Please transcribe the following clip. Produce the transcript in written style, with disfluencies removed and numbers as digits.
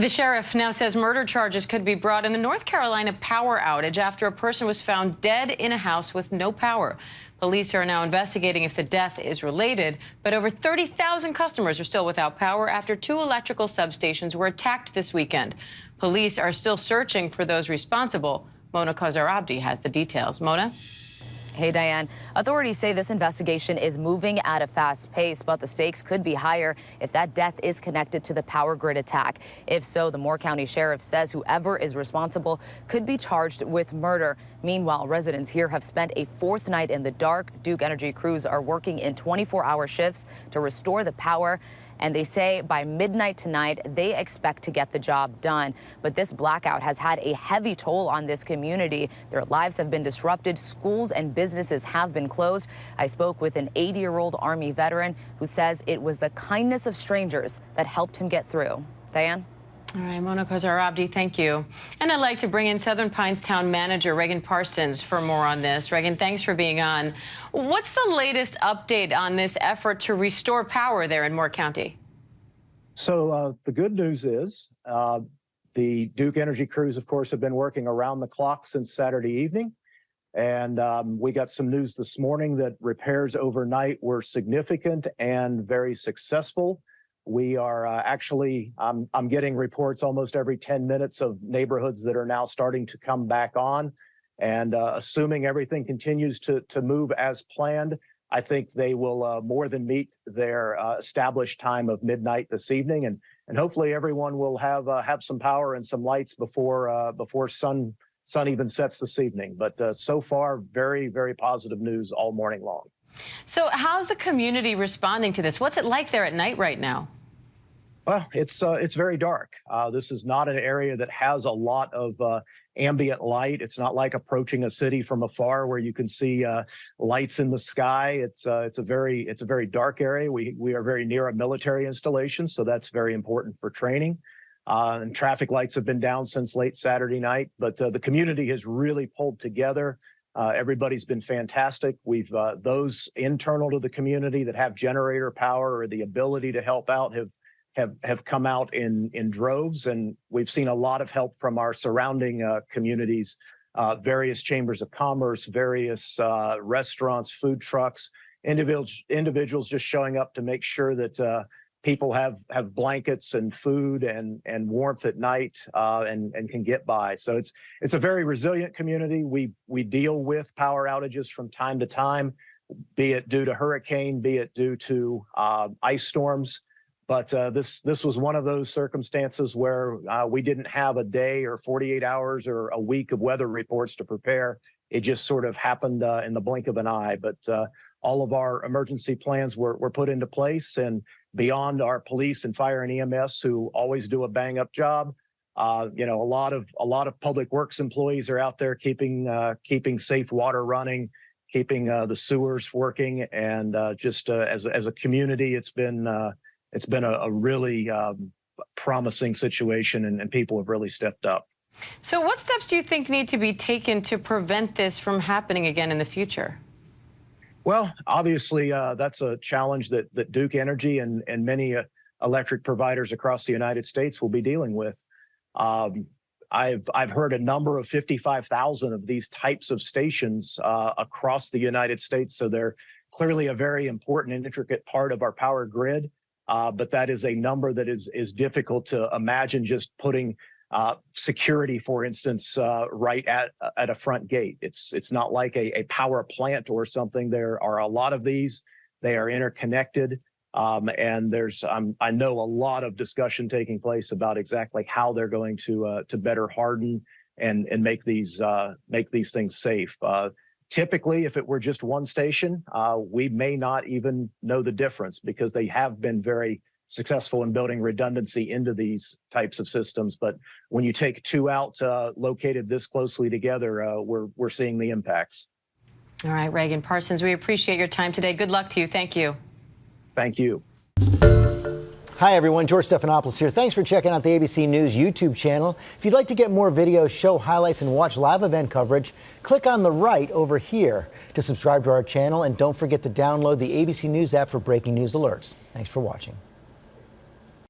The sheriff now says murder charges could be brought in the North Carolina power outage after a person was found dead in a house with no power. Police are now investigating if the death is related, but over 30,000 customers are still without power after 2 electrical substations were attacked this weekend. Police are still searching for those responsible. Mona Khazar-Abdi has the details. Mona? Hey, Diane. Authorities say this investigation is moving at a fast pace, but the stakes could be higher if that death is connected to the power grid attack. If so, the Moore County Sheriff says whoever is responsible could be charged with murder. Meanwhile, residents here have spent a 4th night in the dark. Duke Energy crews are working in 24-hour shifts to restore the power. And they say by midnight tonight, they expect to get the job done. But this blackout has had a heavy toll on this community. Their lives have been disrupted. Schools and businesses have been closed. I spoke with an 80-year-old Army veteran who says it was the kindness of strangers that helped him get through. Diane? All right, Mona Khazar-Abdi, thank you. And I'd like to bring in Southern Pines Town Manager Reagan Parsons for more on this. Reagan, thanks for being on. What's the latest update on this effort to restore power there in Moore County? So the good news is the Duke Energy crews, of course, have been working around the clock since Saturday evening. And we got some news this morning that repairs overnight were significant and very successful. We are actually, I'm getting reports almost every 10 minutes of neighborhoods that are now starting to come back on. And assuming everything continues to move as planned, I think they will more than meet their established time of midnight this evening. And hopefully everyone will have some power and some lights before sun even sets this evening. But so far, very, very positive news all morning long. So how's the community responding to this? What's it like there at night right now? Well, it's very dark. This is not an area that has a lot of ambient light. It's not like approaching a city from afar where you can see lights in the sky. It's a very dark area. We are very near a military installation, so that's very important for training. And traffic lights have been down since late Saturday night, but the community has really pulled together. Everybody's been fantastic. We've those internal to the community that have generator power or the ability to help out have come out in droves, and we've seen a lot of help from our surrounding communities, various chambers of commerce, various restaurants, food trucks, individuals just showing up to make sure that people have blankets and food and warmth at night and can get by. So it's a very resilient community. We deal with power outages from time to time, be it due to hurricane, be it due to ice storms. But this was one of those circumstances where we didn't have a day or 48 hours or a week of weather reports to prepare. It just sort of happened in the blink of an eye. But all of our emergency plans were put into place, and beyond our police and fire and EMS, who always do a bang-up job, a lot of public works employees are out there keeping safe water running, keeping the sewers working, and just as a community, it's been a really promising situation, and people have really stepped up. So what steps do you think need to be taken to prevent this from happening again in the future? Well, obviously, that's a challenge that Duke Energy and many electric providers across the United States will be dealing with. I've heard a number of 55,000 of these types of stations across the United States, so they're clearly a very important and intricate part of our power grid. But that is a number that is difficult to imagine just putting security, for instance, right at a front gate. It's not like a power plant or something. There are a lot of these. They are interconnected, and I know a lot of discussion taking place about exactly how they're going to better harden and make these things safe. Typically, if it were just one station, we may not even know the difference, because they have been very successful in building redundancy into these types of systems. But when you take 2 out located this closely together, we're seeing the impacts. All right, Reagan Parsons, we appreciate your time today. Good luck to you. Thank you. Thank you. Hi, everyone. George Stephanopoulos here. Thanks for checking out the ABC News YouTube channel. If you'd like to get more videos, show highlights, and watch live event coverage, click on the right over here to subscribe to our channel. And don't forget to download the ABC News app for breaking news alerts. Thanks for watching.